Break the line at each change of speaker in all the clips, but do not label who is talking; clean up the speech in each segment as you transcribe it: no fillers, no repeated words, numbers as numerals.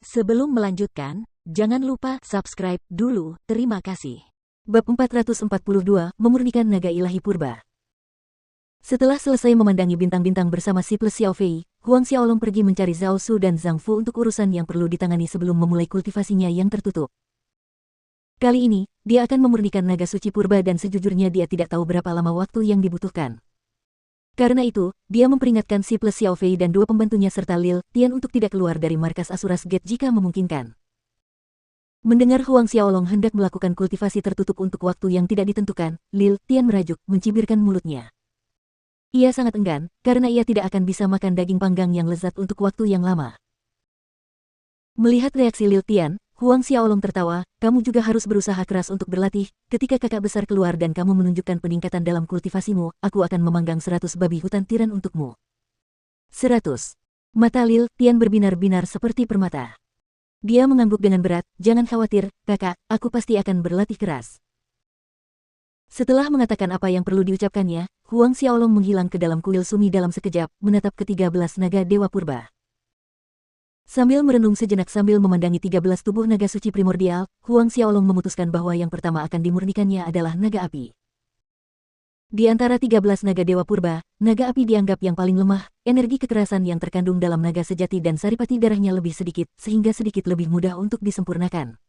Sebelum melanjutkan, jangan lupa subscribe dulu, terima kasih.
Bab 442, Memurnikan Naga Ilahi Purba. Setelah selesai memandangi bintang-bintang bersama si plus Xiao Fei, Huang Xiaolong pergi mencari Zhao Su dan Zhang Fu untuk urusan yang perlu ditangani sebelum memulai kultivasinya yang tertutup. Kali ini, dia akan memurnikan naga suci purba dan sejujurnya dia tidak tahu berapa lama waktu yang dibutuhkan. Karena itu, dia memperingatkan si plus Xiao Fei dan dua pembantunya serta Lil Tian untuk tidak keluar dari markas Asuras Gate jika memungkinkan. Mendengar Huang Xiaolong hendak melakukan kultivasi tertutup untuk waktu yang tidak ditentukan, Lil Tian merajuk, mencibirkan mulutnya. Ia sangat enggan, karena ia tidak akan bisa makan daging panggang yang lezat untuk waktu yang lama. Melihat reaksi Lil Tian, Huang Xiaolong tertawa, kamu juga harus berusaha keras untuk berlatih, ketika kakak besar keluar dan kamu menunjukkan peningkatan dalam kultivasimu, aku akan memanggang 100 babi hutan tiran untukmu. 100. Mata Lil Tian berbinar-binar seperti permata. Dia mengangguk dengan berat, jangan khawatir, kakak, aku pasti akan berlatih keras. Setelah mengatakan apa yang perlu diucapkannya, Huang Xiaolong menghilang ke dalam kuil sumi dalam sekejap, menatap ke-13 naga Dewa Purba. Sambil merenung sejenak sambil memandangi 13 tubuh naga suci primordial, Huang Xiaolong memutuskan bahwa yang pertama akan dimurnikannya adalah naga api. Di antara 13 naga Dewa Purba, naga api dianggap yang paling lemah, energi kekerasan yang terkandung dalam naga sejati dan saripati darahnya lebih sedikit, sehingga sedikit lebih mudah untuk disempurnakan.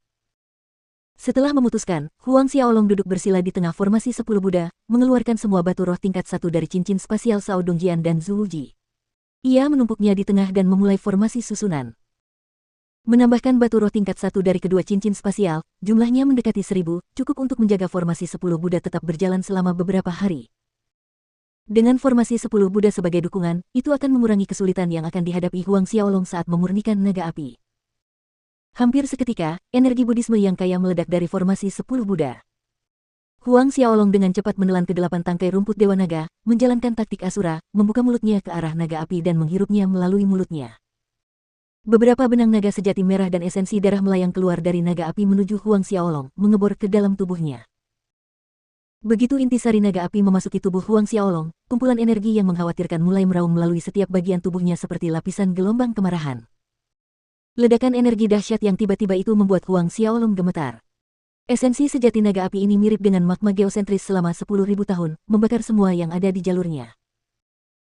Setelah memutuskan, Huang Xiaolong duduk bersila di tengah formasi 10 Buddha, mengeluarkan semua batu roh tingkat 1 dari cincin spasial Shao Dongjian dan Zhu Wuji. Ia menumpuknya di tengah dan memulai formasi susunan. Menambahkan batu roh tingkat 1 dari kedua cincin spasial, jumlahnya mendekati 1000, cukup untuk menjaga formasi 10 Buddha tetap berjalan selama beberapa hari. Dengan formasi 10 Buddha sebagai dukungan, itu akan mengurangi kesulitan yang akan dihadapi Huang Xiaolong saat memurnikan naga api. Hampir seketika, energi Budisme yang kaya meledak dari formasi 10 Buddha. Huang Xiaolong dengan cepat menelan ke-8 tangkai rumput Dewa Naga, menjalankan taktik Asura, membuka mulutnya ke arah naga api dan menghirupnya melalui mulutnya. Beberapa benang naga sejati merah dan esensi darah melayang keluar dari naga api menuju Huang Xiaolong, mengebor ke dalam tubuhnya. Begitu intisari naga api memasuki tubuh Huang Xiaolong, kumpulan energi yang mengkhawatirkan mulai meraung melalui setiap bagian tubuhnya seperti lapisan gelombang kemarahan. Ledakan energi dahsyat yang tiba-tiba itu membuat Huang Xiaolong gemetar. Esensi sejati naga api ini mirip dengan magma geosentris selama 10.000 tahun, membakar semua yang ada di jalurnya.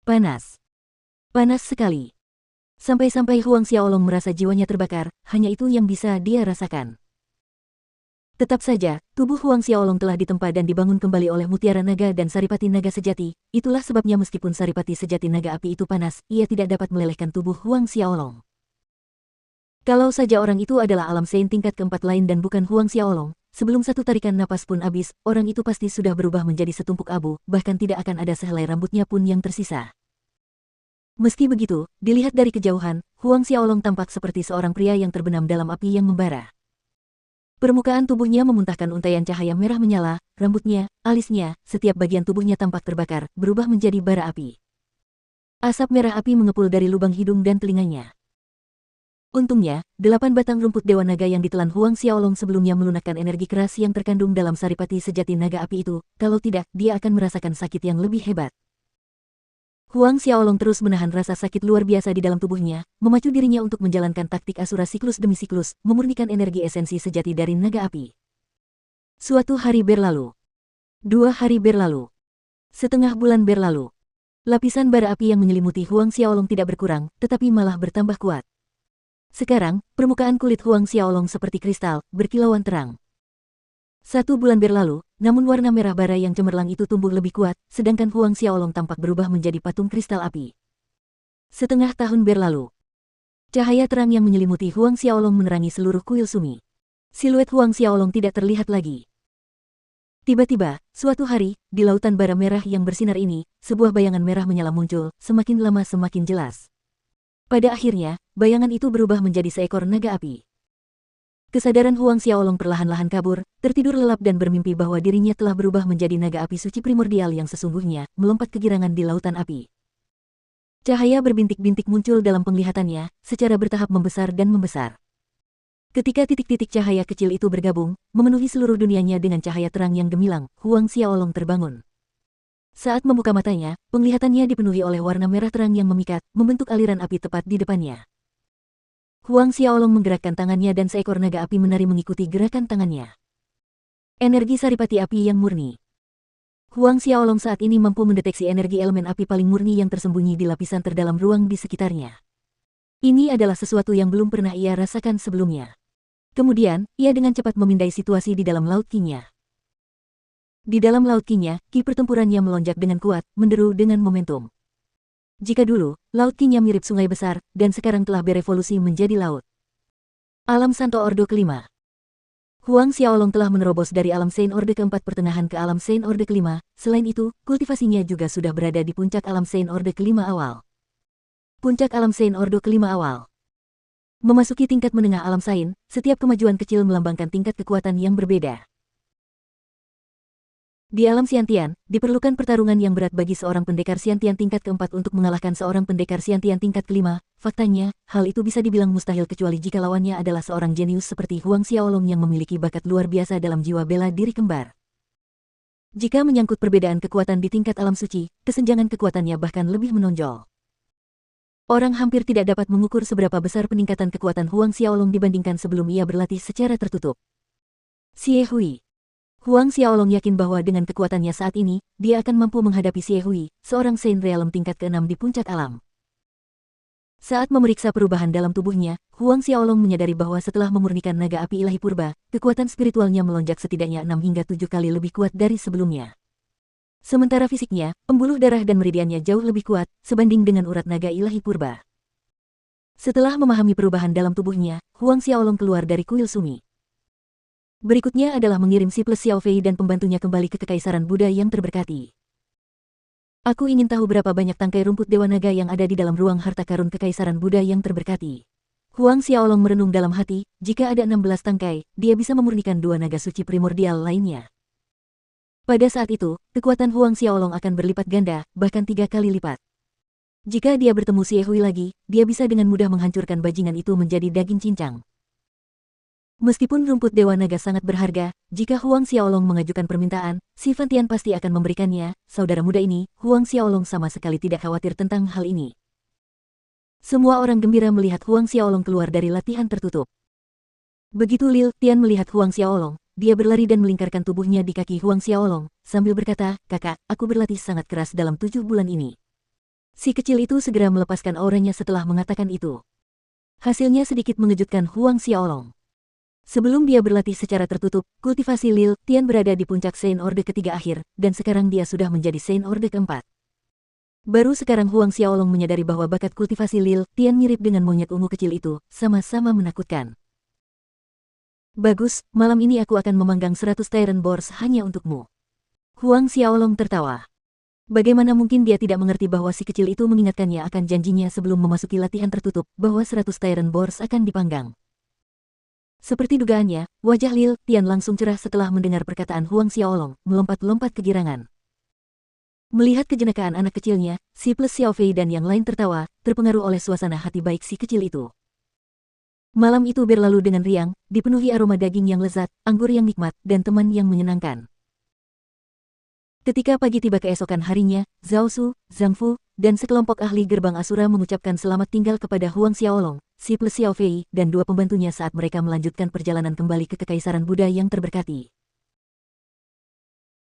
Panas. Panas sekali. Sampai-sampai Huang Xiaolong merasa jiwanya terbakar, hanya itu yang bisa dia rasakan. Tetap saja, tubuh Huang Xiaolong telah ditempa dan dibangun kembali oleh mutiara naga dan saripati naga sejati, itulah sebabnya meskipun saripati sejati naga api itu panas, ia tidak dapat melelehkan tubuh Huang Xiaolong. Kalau saja orang itu adalah alam sein tingkat keempat lain dan bukan Huang Xiaolong, sebelum satu tarikan napas pun habis, orang itu pasti sudah berubah menjadi setumpuk abu, bahkan tidak akan ada sehelai rambutnya pun yang tersisa. Meski begitu, dilihat dari kejauhan, Huang Xiaolong tampak seperti seorang pria yang terbenam dalam api yang membara. Permukaan tubuhnya memuntahkan untaian cahaya merah menyala, rambutnya, alisnya, setiap bagian tubuhnya tampak terbakar, berubah menjadi bara api. Asap merah api mengepul dari lubang hidung dan telinganya. Untungnya, 8 batang rumput Dewa Naga yang ditelan Huang Xiaolong sebelumnya melunakkan energi keras yang terkandung dalam saripati sejati naga api itu, kalau tidak, dia akan merasakan sakit yang lebih hebat. Huang Xiaolong terus menahan rasa sakit luar biasa di dalam tubuhnya, memacu dirinya untuk menjalankan taktik Asura siklus demi siklus, memurnikan energi esensi sejati dari naga api. Suatu hari berlalu. 2 hari berlalu. Setengah bulan berlalu. Lapisan bara api yang menyelimuti Huang Xiaolong tidak berkurang, tetapi malah bertambah kuat. Sekarang, permukaan kulit Huang Xiaolong seperti kristal, berkilauan terang. 1 bulan berlalu, namun warna merah bara yang cemerlang itu tumbuh lebih kuat, sedangkan Huang Xiaolong tampak berubah menjadi patung kristal api. Setengah tahun berlalu. Cahaya terang yang menyelimuti Huang Xiaolong menerangi seluruh kuil sumi. Siluet Huang Xiaolong tidak terlihat lagi. Tiba-tiba, suatu hari, di lautan bara merah yang bersinar ini, sebuah bayangan merah menyala muncul, semakin lama semakin jelas. Pada akhirnya, bayangan itu berubah menjadi seekor naga api. Kesadaran Huang Xiaolong perlahan-lahan kabur, tertidur lelap dan bermimpi bahwa dirinya telah berubah menjadi naga api suci primordial yang sesungguhnya, melompat kegirangan di lautan api. Cahaya berbintik-bintik muncul dalam penglihatannya, secara bertahap membesar dan membesar. Ketika titik-titik cahaya kecil itu bergabung, memenuhi seluruh dunianya dengan cahaya terang yang gemilang, Huang Xiaolong terbangun. Saat membuka matanya, penglihatannya dipenuhi oleh warna merah terang yang memikat, membentuk aliran api tepat di depannya. Huang Xiaolong menggerakkan tangannya dan seekor naga api menari mengikuti gerakan tangannya. Energi saripati api yang murni. Huang Xiaolong saat ini mampu mendeteksi energi elemen api paling murni yang tersembunyi di lapisan terdalam ruang di sekitarnya. Ini adalah sesuatu yang belum pernah ia rasakan sebelumnya. Kemudian, ia dengan cepat memindai situasi di dalam laut Qi-nya. Di dalam laut Qi-nya, ki pertempurannya melonjak dengan kuat, menderu dengan momentum. Jika dulu, laut Qi-nya mirip sungai besar, dan sekarang telah berevolusi menjadi laut. Alam Santo Ordo kelima. Huang Xiaolong telah menerobos dari alam Saint Orde keempat pertengahan ke alam Saint Orde kelima, selain itu, kultivasinya juga sudah berada di puncak alam Saint Orde kelima awal. Puncak alam Saint Orde kelima awal. Memasuki tingkat menengah alam Saint, setiap kemajuan kecil melambangkan tingkat kekuatan yang berbeda. Di alam Xiantian, diperlukan pertarungan yang berat bagi seorang pendekar Xiantian tingkat keempat untuk mengalahkan seorang pendekar Xiantian tingkat kelima. Faktanya, hal itu bisa dibilang mustahil kecuali jika lawannya adalah seorang jenius seperti Huang Xiaolong yang memiliki bakat luar biasa dalam jiwa bela diri kembar. Jika menyangkut perbedaan kekuatan di tingkat alam suci, kesenjangan kekuatannya bahkan lebih menonjol. Orang hampir tidak dapat mengukur seberapa besar peningkatan kekuatan Huang Xiaolong dibandingkan sebelum ia berlatih secara tertutup. Xie Hui. Huang Xiaolong yakin bahwa dengan kekuatannya saat ini, dia akan mampu menghadapi Xie Hui, seorang Saint Realm tingkat ke-6 di puncak alam. Saat memeriksa perubahan dalam tubuhnya, Huang Xiaolong menyadari bahwa setelah memurnikan naga api ilahi purba, kekuatan spiritualnya melonjak setidaknya 6 hingga 7 kali lebih kuat dari sebelumnya. Sementara fisiknya, pembuluh darah dan meridiannya jauh lebih kuat, sebanding dengan urat naga ilahi purba. Setelah memahami perubahan dalam tubuhnya, Huang Xiaolong keluar dari kuil Sumi. Berikutnya adalah mengirim si plus Xiao Fei dan pembantunya kembali ke Kekaisaran Buddha yang terberkati. Aku ingin tahu berapa banyak tangkai rumput Dewa Naga yang ada di dalam ruang harta karun Kekaisaran Buddha yang terberkati. Huang Xiaolong merenung dalam hati, jika ada 16 tangkai, dia bisa memurnikan 2 naga suci primordial lainnya. Pada saat itu, kekuatan Huang Xiaolong akan berlipat ganda, bahkan 3 kali lipat. Jika dia bertemu Xie Hui lagi, dia bisa dengan mudah menghancurkan bajingan itu menjadi daging cincang. Meskipun rumput Dewa Naga sangat berharga, jika Huang Xiaolong mengajukan permintaan, si Fantian pasti akan memberikannya. Saudara muda ini, Huang Xiaolong sama sekali tidak khawatir tentang hal ini. Semua orang gembira melihat Huang Xiaolong keluar dari latihan tertutup. Begitu Lil Tian melihat Huang Xiaolong, dia berlari dan melingkarkan tubuhnya di kaki Huang Xiaolong, sambil berkata, "Kakak, aku berlatih sangat keras dalam 7 bulan ini." Si kecil itu segera melepaskan auranya setelah mengatakan itu. Hasilnya sedikit mengejutkan Huang Xiaolong. Sebelum dia berlatih secara tertutup, kultivasi Lil Tian berada di puncak Saint Orde ketiga akhir, dan sekarang dia sudah menjadi Saint Orde keempat. Baru sekarang Huang Xiaolong menyadari bahwa bakat kultivasi Lil Tian mirip dengan monyet ungu kecil itu, sama-sama menakutkan. Bagus, malam ini aku akan memanggang 100 Tyrant Boars hanya untukmu. Huang Xiaolong tertawa. Bagaimana mungkin dia tidak mengerti bahwa si kecil itu mengingatkannya akan janjinya sebelum memasuki latihan tertutup, bahwa 100 Tyrant Boars akan dipanggang. Seperti dugaannya, wajah Lil Tian langsung cerah setelah mendengar perkataan Huang Xiaolong, melompat-lompat kegirangan. Melihat kejenakaan anak kecilnya, si plus Xiao Fei dan yang lain tertawa, terpengaruh oleh suasana hati baik si kecil itu. Malam itu berlalu dengan riang, dipenuhi aroma daging yang lezat, anggur yang nikmat, dan teman yang menyenangkan. Ketika pagi tiba keesokan harinya, Zhao Su, Zhang Fu, dan sekelompok ahli gerbang Asura mengucapkan selamat tinggal kepada Huang Xiaolong, si plus Xiao Fei, dan 2 pembantunya saat mereka melanjutkan perjalanan kembali ke Kekaisaran Buddha yang terberkati.